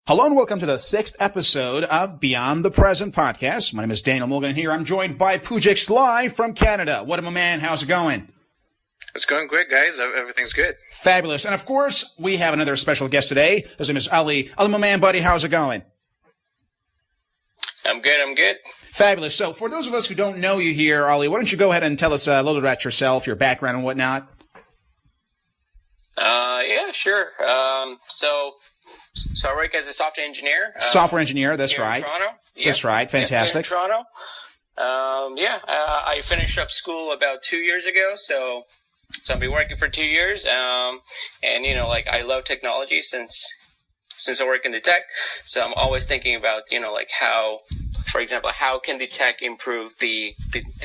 Hello and welcome to the 6th episode of Beyond the Present podcast. My name is Daniel Morgan here. I'm joined by Poujix live from Canada. What up, my man? How's it going? It's going great, guys. Everything's good. Fabulous. And of course, we have another special guest today. His name is Ali. Ali, my man, buddy, how's it going? I'm good. Fabulous. So for those of us who don't know you here, Ali, why don't you go ahead and tell us a little bit about yourself, your background and whatnot? Yeah, sure. So I work as a software engineer. Software engineer, that's right. In Toronto. That's right. Fantastic. Here in Toronto. I finished up school about 2 years ago, so I've been working for 2 years. And I love technology since I work in the tech. So I'm always thinking about, how, for example, how can the tech improve the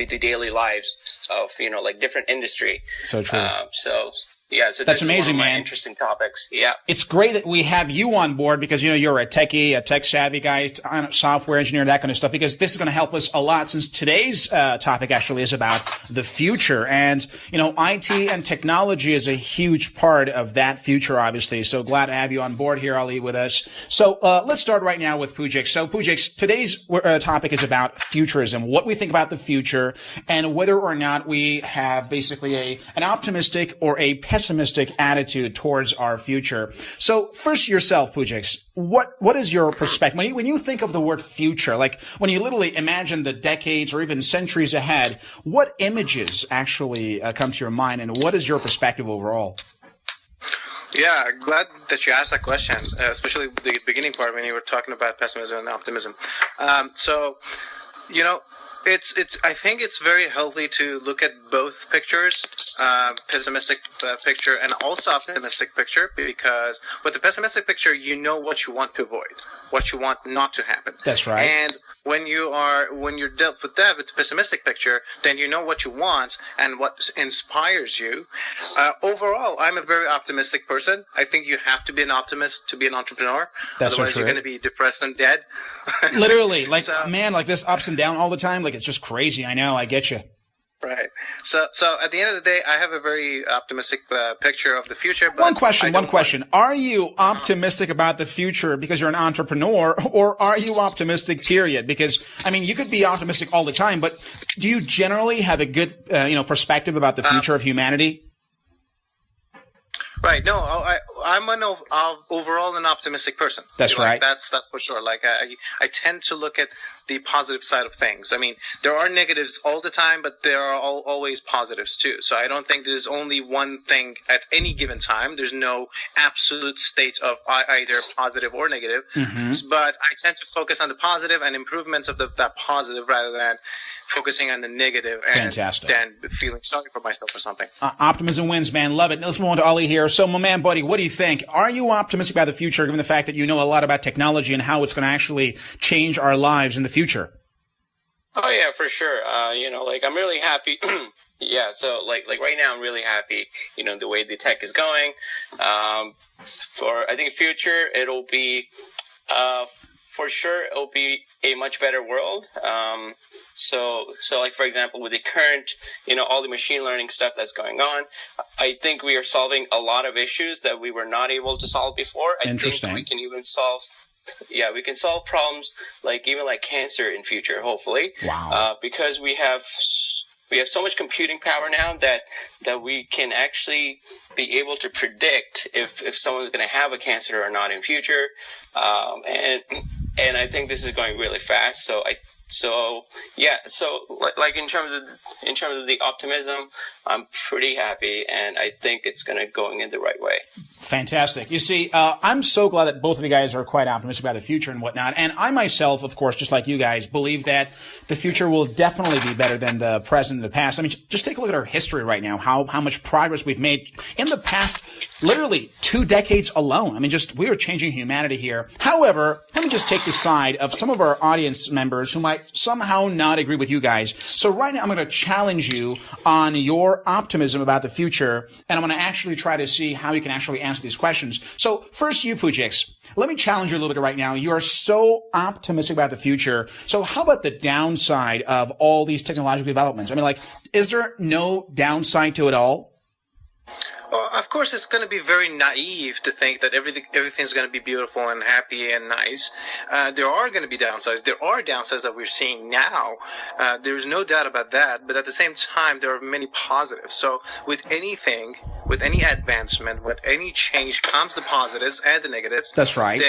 daily lives of, different industry. So true. So that's this amazing, is one of my man. Interesting topics. Yeah. It's great that we have you on board because, you're a techie, a tech savvy guy, software engineer, that kind of stuff, because this is going to help us a lot since today's topic actually is about the future. And, IT and technology is a huge part of that future, obviously. So glad to have you on board here, Ali, with us. So let's start right now with Poujix. So Poujix, today's topic is about futurism, what we think about the future and whether or not we have basically an optimistic or a pessimistic attitude towards our future. So first yourself, Poujix, what is your perspective? When you think of the word future, like when you literally imagine the decades or even centuries ahead, what images actually come to your mind and what is your perspective overall? Yeah, glad that you asked that question, especially the beginning part when you were talking about pessimism and optimism. I think it's very healthy to look at both pictures, pessimistic picture and also optimistic picture, because with the pessimistic picture, you know what you want to avoid, what you want not to happen. That's right. And when you're dealt with that, with the pessimistic picture, then you know what you want and what inspires you. Overall, I'm a very optimistic person. I think you have to be an optimist to be an entrepreneur. That's Otherwise, so true. You're going to be depressed and dead. Literally, like this ups and down all the time. Like it's just crazy. I know. I get you. Right. So at the end of the day, I have a very optimistic picture of the future. But One question. Are you optimistic about the future because you're an entrepreneur, or are you optimistic, period? Because, you could be optimistic all the time, but do you generally have a good, perspective about the future of humanity? Right. No, I'm overall an optimistic person. That's right. That's for sure. Like I tend to look at the positive side of things. There are negatives all the time, but there are always positives too. So I don't think there's only one thing at any given time. There's no absolute state of either positive or negative. Mm-hmm. But I tend to focus on the positive and improvements of that positive rather than focusing on the negative and then feeling sorry for myself or something. Optimism wins, man. Love it. Let's move on to Ali here. So, my man, buddy, what do you think? Are you optimistic about the future, given the fact that you know a lot about technology and how it's going to actually change our lives in the future? Oh yeah, for sure. I'm really happy. Yeah. So like right now, I'm really happy. The way the tech is going. For I think future, it'll be. For sure, it'll be a much better world. So like, for example, with the current, all the machine learning stuff that's going on, I think we are solving a lot of issues that we were not able to solve before. Interesting. I think we can even solve problems like cancer in future, hopefully. Wow. Because we have so much computing power now that we can actually be able to predict if someone's going to have a cancer or not in future. And I think this is going really fast. So in terms of the optimism, I'm pretty happy, and I think it's going in the right way. Fantastic. You see, I'm so glad that both of you guys are quite optimistic about the future and whatnot. And I myself, of course, just like you guys, believe that the future will definitely be better than the present and the past. Just take a look at our history right now, how much progress we've made in the past, literally 2 decades alone. We are changing humanity here. However, let me just take the side of some of our audience members who might somehow not agree with you guys. So right now, I'm going to challenge you on your optimism about the future, and I'm going to actually try to see how you can actually answer these questions. So first, you, Poujix, let me challenge you a little bit right now. You are so optimistic about the future. So how about the downside of all these technological developments? Is there no downside to it all? Well, of course, it's going to be very naive to think that everything's going to be beautiful and happy and nice. There are going to be downsides. There are downsides that we're seeing now. There's no doubt about that. But at the same time, there are many positives. So with anything, with any advancement, with any change, comes the positives and the negatives. That's right.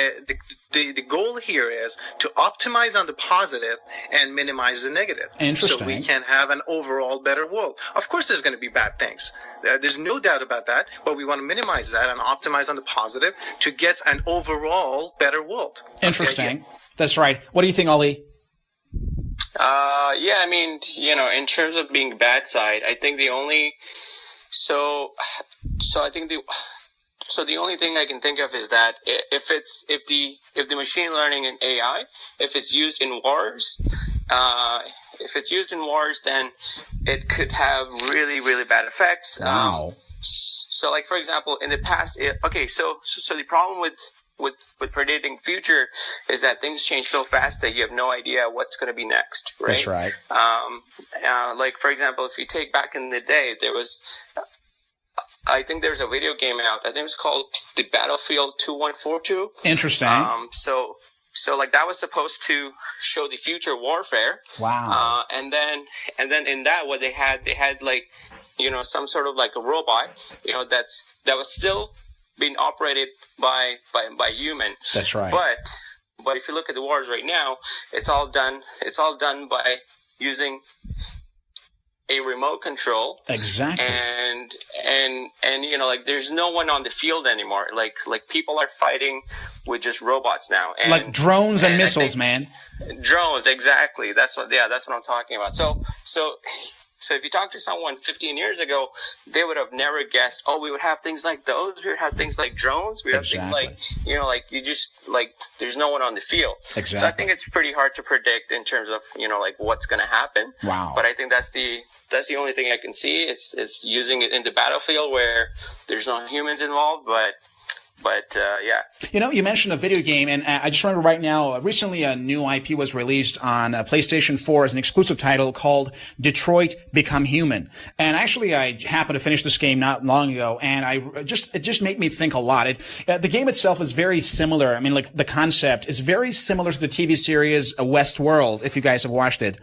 The goal here is to optimize on the positive and minimize the negative. Interesting. So we can have an overall better world. Of course, there's going to be bad things. There's no doubt about that, but we want to minimize that and optimize on the positive to get an overall better world. Interesting. That's right. What do you think, Ali? Yeah, I mean, in terms of being bad side, I think the only the only thing I can think of is that if the machine learning and AI, if it's used in wars, then it could have really, really bad effects. Wow. So, like, for example, in the past, so the problem with predicting future is that things change so fast that you have no idea what's going to be next, right? That's right. Like, for example, if you take back in the day, I think there's a video game out. I think it was called The Battlefield 2142. Interesting. So like that was supposed to show the future warfare. Wow. And then in that, what they had like, some sort of like a robot, that was still being operated by human. That's right. But if you look at the wars right now, it's all done by using a remote control. Exactly. And like there's no one on the field anymore. Like people are fighting with just robots now. And, like drones and missiles, man. Drones, exactly. That's what I'm talking about. So if you talk to someone 15 years ago, they would have never guessed, we would have things like those. We would have things like drones. We would have things like, there's no one on the field. Exactly. So I think it's pretty hard to predict in terms of, like what's going to happen. Wow. But I think that's the only thing I can see. It's using it in the battlefield where there's no humans involved, but yeah. You mentioned a video game, and I just remember right now, recently a new IP was released on PlayStation 4 as an exclusive title called Detroit Become Human. And actually, I happened to finish this game not long ago, and it just made me think a lot. The game itself is very similar. I mean, like the concept is very similar to the TV series Westworld, if you guys have watched it.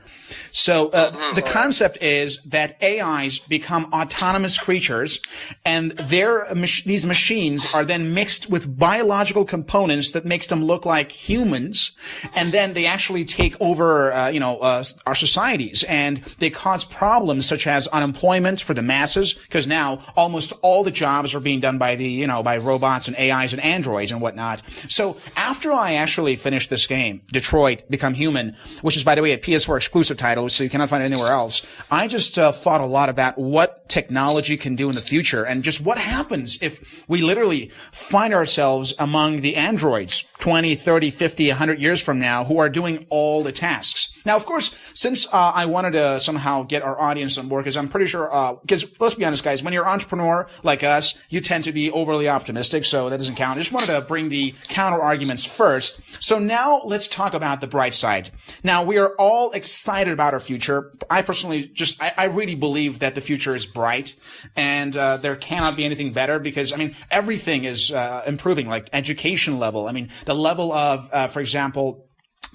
So the concept is that AIs become autonomous creatures, and these machines are then mixed with biological components that makes them look like humans, and then they actually take over, our societies, and they cause problems such as unemployment for the masses, because now almost all the jobs are being done by by robots and AIs and androids and whatnot. So after I actually finished this game, Detroit Become Human, which is, by the way, a PS4 exclusive title, so you cannot find it anywhere else, I just thought a lot about what technology can do in the future, and just what happens if we literally find ourselves among the androids 20, 30, 50, 100 years from now who are doing all the tasks. Now, of course, since I wanted to somehow get our audience on board, because I'm pretty sure, because let's be honest, guys, when you're an entrepreneur like us, you tend to be overly optimistic, so that doesn't count. I just wanted to bring the counter arguments first. So now let's talk about the bright side. Now, we are all excited about our future. I personally I really believe that the future is bright, and there cannot be anything better, because, I mean, everything is improving, like education level. I mean, the level of, for example,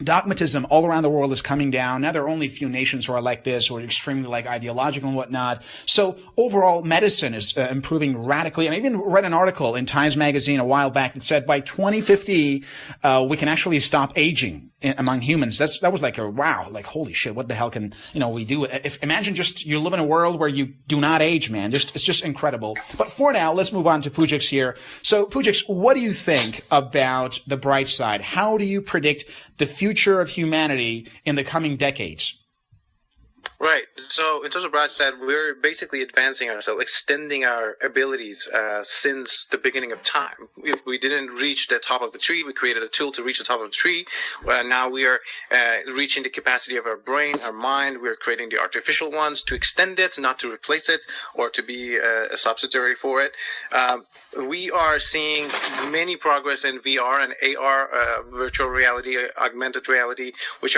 dogmatism all around the world is coming down. Now there are only a few nations who are like this, or extremely like ideological and whatnot. So overall, medicine is improving radically. And I even read an article in Times Magazine a while back that said by 2050, we can actually stop aging among humans. That was like wow, like holy shit, what the hell can we do? Imagine just you live in a world where you do not age, man. It's just incredible. But for now, let's move on to Poujix here. So Poujix, what do you think about the bright side? How do you predict the future of humanity in the coming decades? Right. So in terms of bright side, we're basically advancing ourselves, extending our abilities since the beginning of time. If we didn't reach the top of the tree, we created a tool to reach the top of the tree. Now we are reaching the capacity of our brain, our mind. We're creating the artificial ones to extend it, not to replace it or to be a substitute for it. We are seeing many progress in VR and AR, virtual reality, augmented reality, which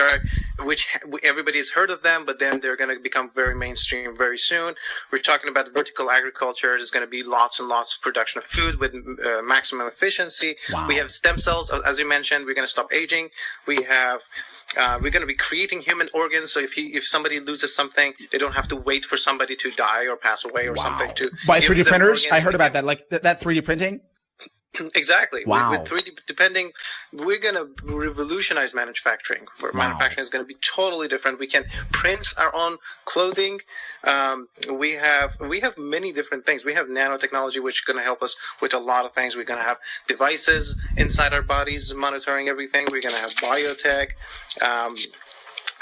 everybody's heard of them, but then and they're going to become very mainstream very soon. We're talking about vertical agriculture. There's going to be lots and lots of production of food with maximum efficiency. Wow. We have stem cells, as you mentioned. We're going to stop aging. We're going to be creating human organs. So if somebody loses something, they don't have to wait for somebody to die or pass away or something to by give 3D them printers. organs. I heard about that, like that 3D printing. Exactly. Wow. With 3D, we're going to revolutionize manufacturing. Manufacturing is going to be totally different. We can print our own clothing. We have many different things. We have nanotechnology, which is going to help us with a lot of things. We're going to have devices inside our bodies monitoring everything. We're going to have biotech.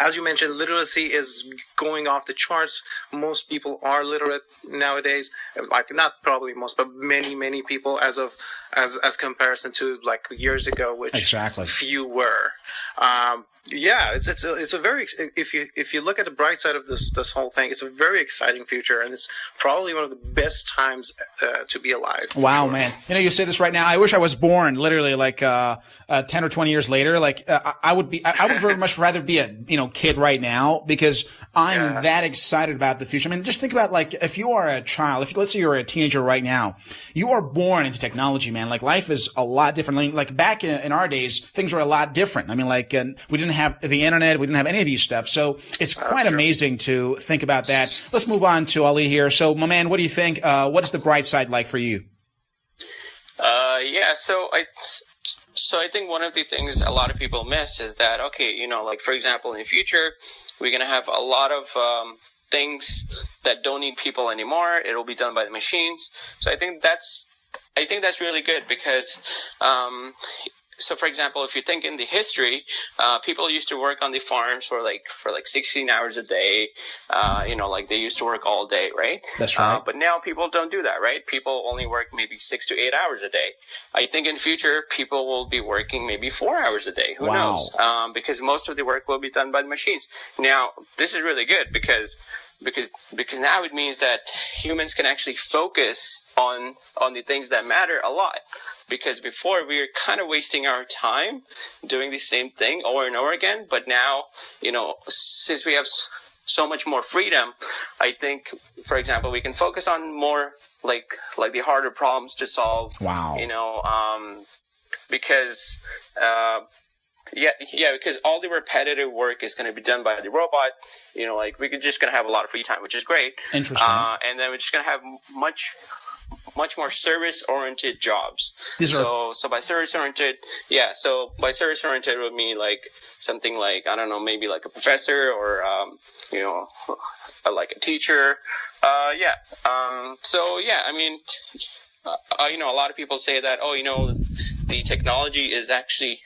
As you mentioned, literacy is going off the charts. Most people are literate nowadays. Like, not probably most, but many people as comparison to like years ago, which exactly few were. It's a very, if you look at the bright side of this whole thing, it's a very exciting future, and it's probably one of the best times to be alive. Wow, man! You know, you say this right now. I wish I was born literally like 10 or 20 years later. Like I would very much rather be a kid right now, because I'm that excited about the future. I mean, just think about, like, if you are a child, let's say you're a teenager right now, you are born into technology, man. Like, life is a lot different. Like back in our days, things were a lot different. I mean, like, we didn't have the internet, we didn't have any of these stuff. So it's quite amazing to think about that. Let's move on to Ali here. So, my man, what do you think? What is the bright side like for you? So I think one of the things a lot of people miss is that, okay, like, for example, in the future, we're going to have a lot of things that don't need people anymore. It'll be done by the machines. So I think that's really good, because so, for example, if you think in the history, people used to work on the farms for 16 hours a day. Like, they used to work all day, right? That's right. But now people don't do that, right? People only work maybe 6 to 8 hours a day. I think in future, people will be working maybe 4 hours a day. Who knows? Because most of the work will be done by the machines. Now, this is really good because now it means that humans can actually focus on the things that matter a lot. Because before, we were kind of wasting our time doing the same thing over and over again. But now, since we have so much more freedom, I think, for example, we can focus on more like the harder problems to solve. Wow. Because because all the repetitive work is going to be done by the robot. Like, we're just going to have a lot of free time, which is great. Interesting. And then we're just going to have much more service-oriented jobs. So by service-oriented, it would mean like something like, I don't know, maybe like a professor or like a teacher. I mean, a lot of people say that, the technology is actually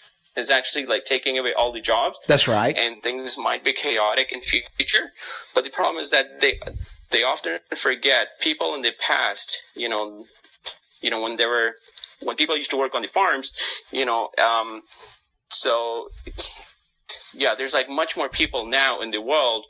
like taking away all the jobs. That's right. And things might be chaotic in future. But the problem is that they often forget people in the past, when people used to work on the farms, there's like much more people now in the world,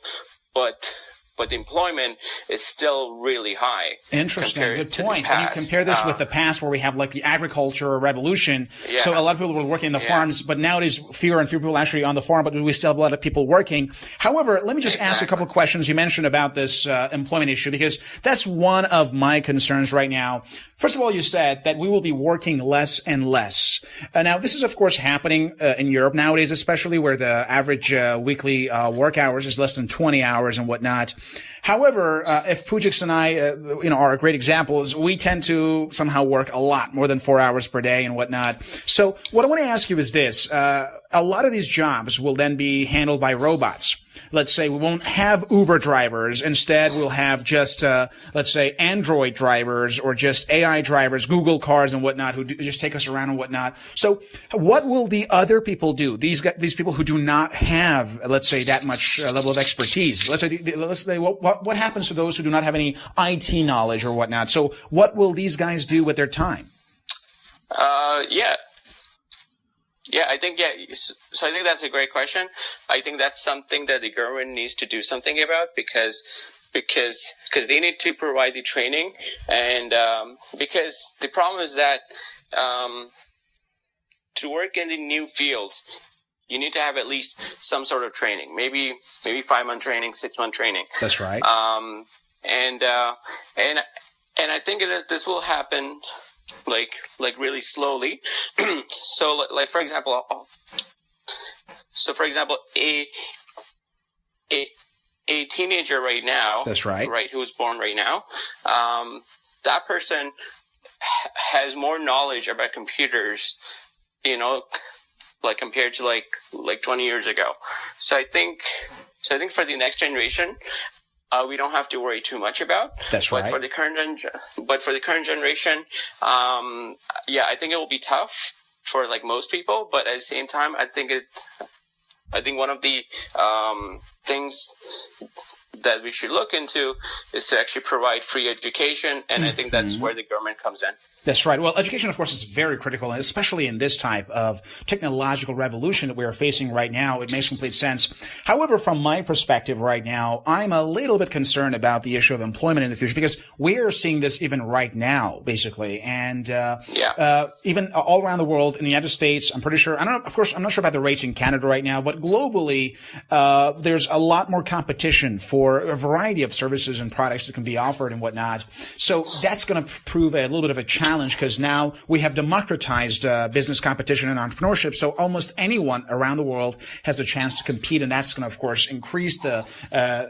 but the employment is still really high. Interesting. Good point. And you compare this with the past, where we have like the agriculture revolution. Yeah. So a lot of people were working in the farms, but nowadays fewer and fewer people actually on the farm, but we still have a lot of people working. However, let me just ask a couple of questions. You mentioned about this employment issue, because that's one of my concerns right now. First of all, you said that we will be working less and less. Now, this is, of course, happening in Europe nowadays, especially where the average weekly work hours is less than 20 hours and whatnot. However, if Poujix and I, are great examples, we tend to somehow work a lot more than 4 hours per day and whatnot. So what I want to ask you is this. A lot of these jobs will then be handled by robots. Let's say we won't have Uber drivers. Instead, we'll have just, let's say, Android drivers or just AI drivers, Google cars and whatnot, who just take us around and whatnot. So what will the other people do? These people who do not have, let's say, that much level of expertise. Let's say what happens to those who do not have any IT knowledge or whatnot? So what will these guys do with their time? So I think that's a great question. I think that's something that the government needs to do something about, because they need to provide the training, and because the problem is that to work in the new fields, you need to have at least some sort of training, maybe 5-month training, 6-month training. That's right. And I think this will happen like really slowly. So like for example, a teenager right now. That's right. Right, who was born right now. That person has more knowledge about computers, like compared to like 20 years ago. So I think for the next generation, we don't have to worry too much about. That's right. But for the current generation, I think it will be tough for like most people. But at the same time, I think one of the things that we should look into is to actually provide free education, and I think that's where the government comes in. That's right. Well, education, of course, is very critical, and especially in this type of technological revolution that we are facing right now, it makes complete sense. However, from my perspective right now, I'm a little bit concerned about the issue of employment in the future, because we are seeing this even right now, basically. And even all around the world, in the United States, I'm pretty sure, I'm not sure about the rates in Canada right now, but globally, there's a lot more competition for a variety of services and products that can be offered and whatnot. So that's going to prove a little bit of a challenge, because now we have democratized business competition and entrepreneurship. So almost anyone around the world has a chance to compete, and that's going to, of course, increase the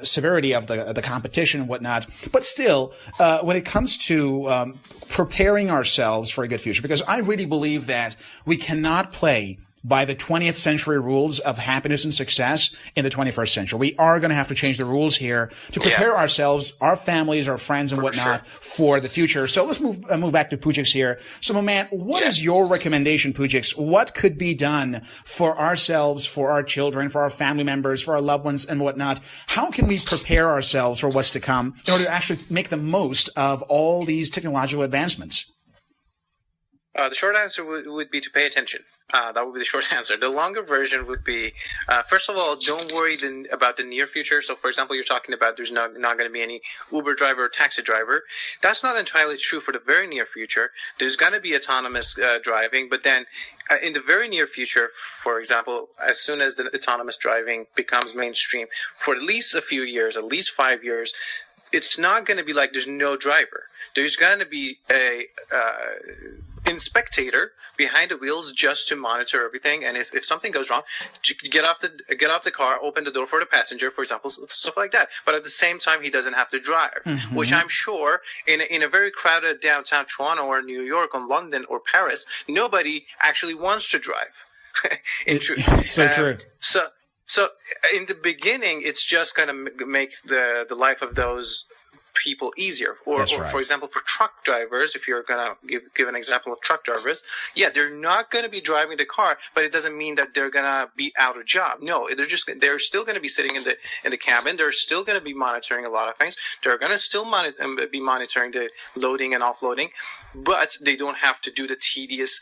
severity of the competition and whatnot. But still, when it comes to preparing ourselves for a good future, because I really believe that we cannot play by the 20th century rules of happiness and success in the 21st century. We are going to have to change the rules here to prepare ourselves, our families, our friends, and whatnot for the future. So let's move back to Poujix here. So, my man, what is your recommendation, Poujix? What could be done for ourselves, for our children, for our family members, for our loved ones, and whatnot? How can we prepare ourselves for what's to come in order to actually make the most of all these technological advancements? The short answer would be to pay attention. That would be the short answer. The longer version would be, first of all, don't worry about the near future. So, for example, you're talking about there's not going to be any Uber driver or taxi driver. That's not entirely true for the very near future. There's going to be autonomous driving, but then in the very near future, for example, as soon as the autonomous driving becomes mainstream, for at least a few years, at least 5 years, it's not going to be like there's no driver. There's going to be a inspector behind the wheels just to monitor everything, and if something goes wrong, get off the car, open the door for the passenger, for example, stuff like that. But at the same time, he doesn't have to drive, which I'm sure in a very crowded downtown Toronto or New York or London or Paris, nobody actually wants to drive. In truth, true. So in the beginning, it's just going to make the life of those people easier. Or for example, for truck drivers, if you're going to give an example of truck drivers, they're not going to be driving the car, but it doesn't mean that they're going to be out of job. No, they're still going to be sitting in the cabin. They're still going to be monitoring a lot of things. They're going to still be monitoring the loading and offloading, but they don't have to do the tedious,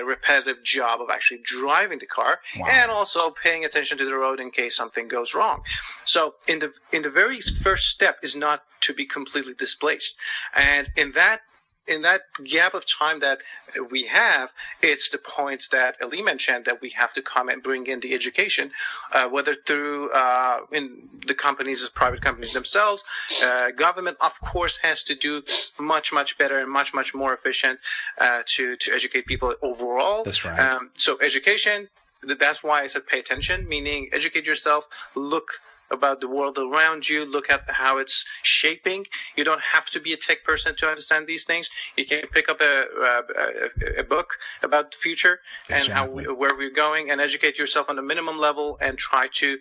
repetitive job of actually driving the car and also paying attention to the road in case something goes wrong. So in the very first step is not to be completely displaced, and in that gap of time that we have, it's the point that Ali mentioned, that we have to come and bring in the education, whether through in the companies as private companies themselves. Government, of course, has to do much better and much more efficient to educate people overall. That's right. So education, that's why I said pay attention, meaning educate yourself, look about the world around you, look at how it's shaping. You don't have to be a tech person to understand these things. You can pick up a book about the future and where we're going, and educate yourself on the minimum level and try to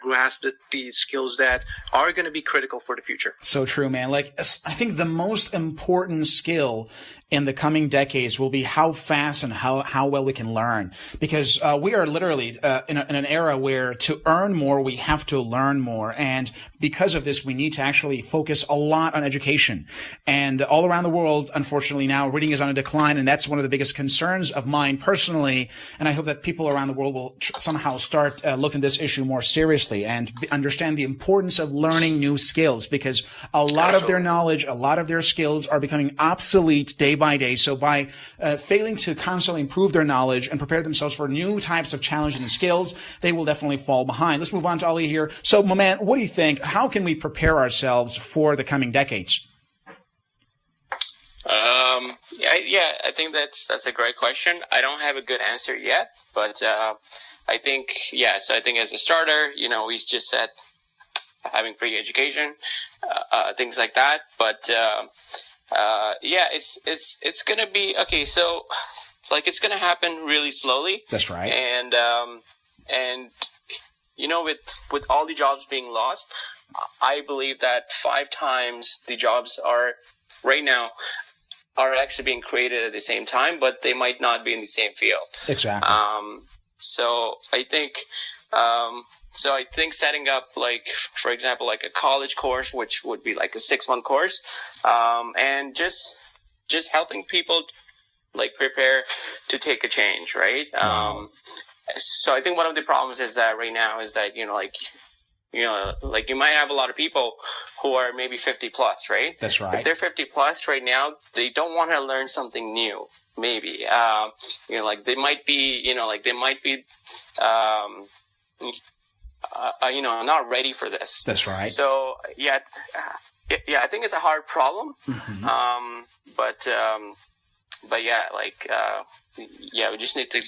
grasp the skills that are going to be critical for the future. So true, man. Like, I think the most important skill in the coming decades will be how fast and how well we can learn, because we are literally in an era where to earn more, we have to learn more. And because of this, we need to actually focus a lot on education. And all around the world, unfortunately, now reading is on a decline. And that's one of the biggest concerns of mine personally. And I hope that people around the world will somehow start looking at this issue more seriously and understand the importance of learning new skills, because a lot of their knowledge, a lot of their skills are becoming obsolete day by day. So by failing to constantly improve their knowledge and prepare themselves for new types of challenges and skills, they will definitely fall behind. Let's move on to Ali here. So, my man, what do you think? How can we prepare ourselves for the coming decades? I think that's a great question. I don't have a good answer yet, but I think So I think as a starter, we just said having free education, things like that. But it's gonna be okay. So it's gonna happen really slowly. That's right. And with all the jobs being lost, I believe that 5 times the jobs are right now are actually being created at the same time, but they might not be in the same field. Exactly. So I think setting up, for example, a college course, which would be like a 6-month course, and just helping people prepare to take a change, right? Wow. So I think one of the problems is that right now is that, you might have a lot of people who are maybe 50 plus, right? That's right. If they're 50 plus right now, they don't want to learn something new. Maybe, they might be, not ready for this. That's right. So I think it's a hard problem. Mm-hmm. We just need to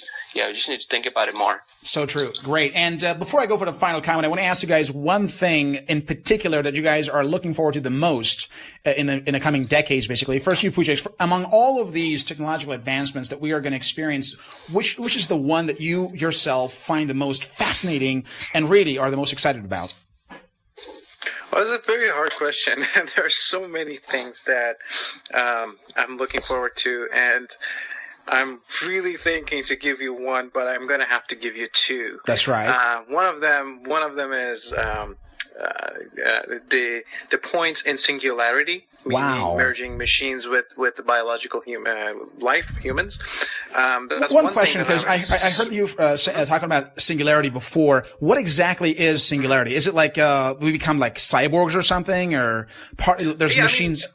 think about it more. So true. Great. And before I go for the final comment, I want to ask you guys one thing in particular that you guys are looking forward to the most in the coming decades, basically. First, you, Poujix, among all of these technological advancements that we are going to experience, which is the one that you yourself find the most fascinating and really are the most excited about? Well, it's a very hard question. There are so many things that I'm looking forward to, and I'm really thinking to give you one, but I'm going to have to give you 2. That's right. One of them is the point in singularity, meaning merging machines with the biological humans. That's one question, because I heard you talking about singularity before. What exactly is singularity? Is it like we become like cyborgs or something, or there's machines?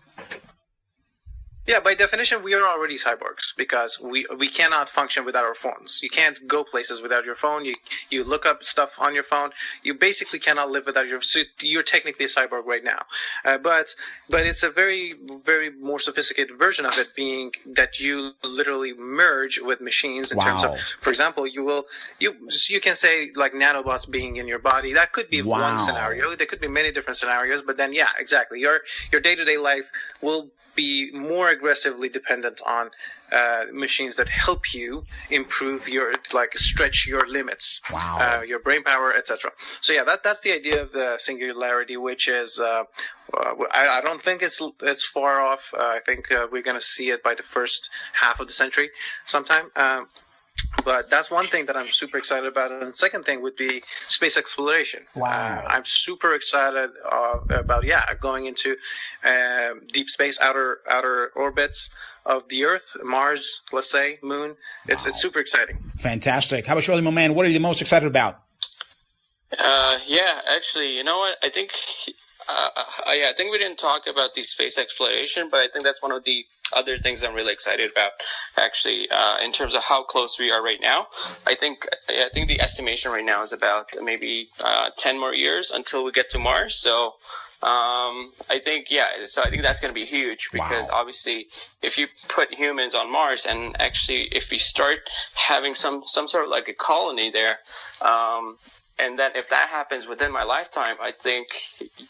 Yeah, by definition, we are already cyborgs because we cannot function without our phones. You can't go places without your phone. You look up stuff on your phone. You basically cannot live without so you're technically a cyborg right now. But it's a very, very more sophisticated version of it, being that you literally merge with machines in terms of, for example, you can say like nanobots being in your body. That could be one scenario. There could be many different scenarios, but then exactly. Your day-to-day life will be more aggressively dependent on machines that help you improve stretch your limits, your brain power, etc. So that's the idea of the singularity, which is I don't think it's far off. I think we're going to see it by the first half of the century sometime. But that's one thing that I'm super excited about. And the second thing would be space exploration. Wow. I'm super excited about going into deep space, outer orbits of the Earth, Mars, let's say, Moon. It's super exciting. Fantastic. How about you, my man? What are you the most excited about? Actually, you know what? I think I think we didn't talk about the space exploration, but I think that's one of the other things I'm really excited about, actually, in terms of how close we are right now. I think the estimation right now is about maybe 10 more years until we get to Mars. So I think that's going to be huge, because obviously if you put humans on Mars, and actually if we start having some sort of like a colony there, and then if that happens within my lifetime, I think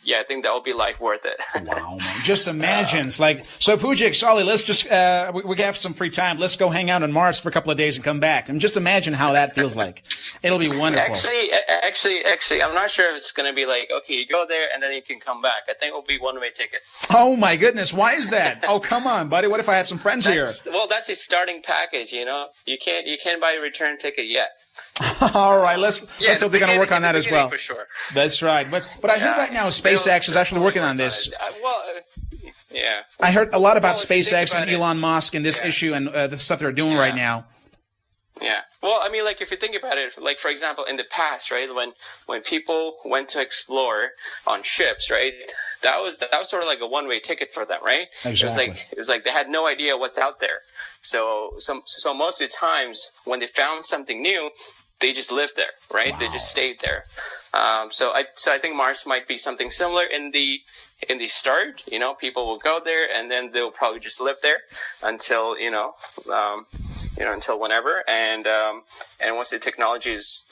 that will be life worth it. Wow, man. Just imagine. It's like, so Poujix, Ollie, let's just, we have some free time. Let's go hang out on Mars for a couple of days and come back. And just imagine how that feels like. It'll be wonderful. Actually, I'm not sure if it's going to be like, okay, you go there and then you can come back. I think it will be one-way ticket. Oh my goodness. Why is that? Oh, come on, buddy. What if I have some friends here? Well, that's a starting package, You can't buy a return ticket yet. All right, let's hope they're going to work on that as well. For sure. That's right. But I heard right now SpaceX is actually working on this. I heard a lot about SpaceX and Elon Musk and this issue and the stuff they're doing right now. Yeah. Well, I mean, like, if you think about it, like, for example, in the past, right, when people went to explore on ships, right, that was sort of like a one-way ticket for them, right? Exactly. It was like they had no idea what's out there. So most of the times when they found something new, they just lived there, right? Wow. They just stayed there. So I think Mars might be something similar in the start. You know, people will go there and then they'll probably just live there until until whenever. And once the technology is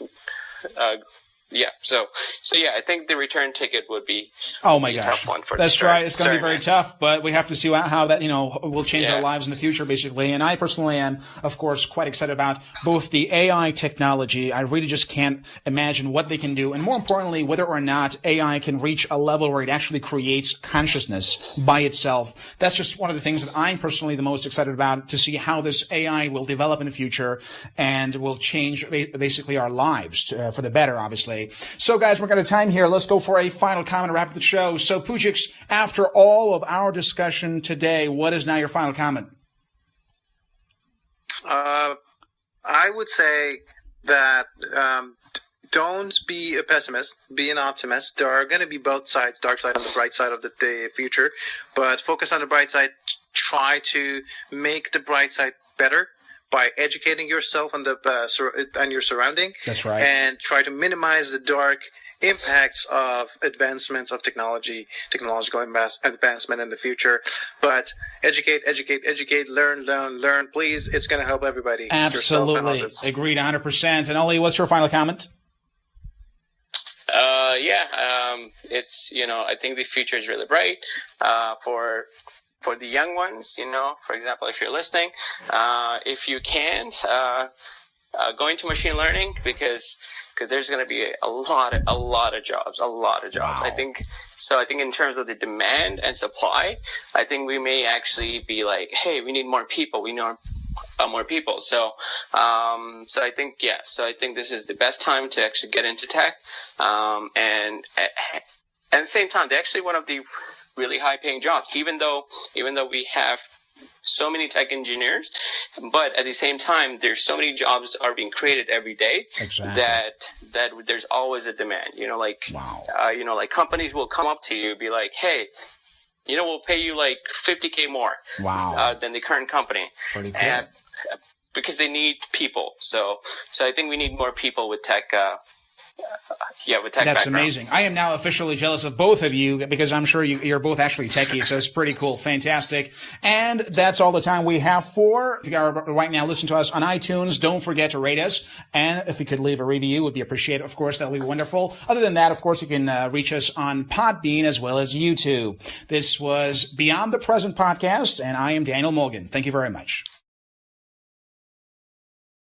So I think the return ticket would be oh my a gosh, tough one for that's the right. It's going to be very man. tough, but we have to see how that will change Yeah. our lives in the future, basically. And I personally am, of course, quite excited about both the AI technology. I really just can't imagine what they can do, and more importantly, whether or not AI can reach a level where it actually creates consciousness by itself. That's just one of the things that I'm personally the most excited about, to see how this AI will develop in the future and will change basically our lives for the better, obviously. So, guys, we're out of time here. Let's go for a final comment to wrap up the show. So, Poujix, after all of our discussion today, what is now your final comment? I would say that don't be a pessimist, be an optimist. There are going to be both sides, dark side and the bright side of the future, but focus on the bright side. Try to make the bright side better by educating yourself on your surrounding. That's right. And try to minimize the dark impacts of advancements of technological advancement in the future. But educate, learn. Please, it's going to help everybody. Absolutely. Agreed 100%. And Oli, what's your final comment? It's, I think the future is really bright for the young ones. For example, if you're listening, if you can, go into machine learning, because there's going to be a lot of jobs. Wow. I think in terms of the demand and supply, I think we may actually be like, hey, we need more people. We need more people. So I think this is the best time to actually get into tech. And at the same time, they're actually one of the really high paying jobs, even though we have so many tech engineers, but at the same time, there's so many jobs are being created every day. Exactly. that there's always a demand. Wow. Like companies will come up to you and be like, hey, we'll pay you like $50K more. Wow. Than the current company. Pretty cool. Because they need people. So I think we need more people with tech. With tech That's background. amazing. I am now officially jealous of both of you, because I'm sure you're both actually techies, so it's pretty cool. Fantastic. And that's all the time we have for. If you are right now listening to us on iTunes, don't forget to rate us. And if you could leave a review, it would be appreciated. Of course, that would be wonderful. Other than that, of course, you can reach us on Podbean as well as YouTube. This was Beyond the Present podcast, and I am Daniel Mulligan. Thank you very much.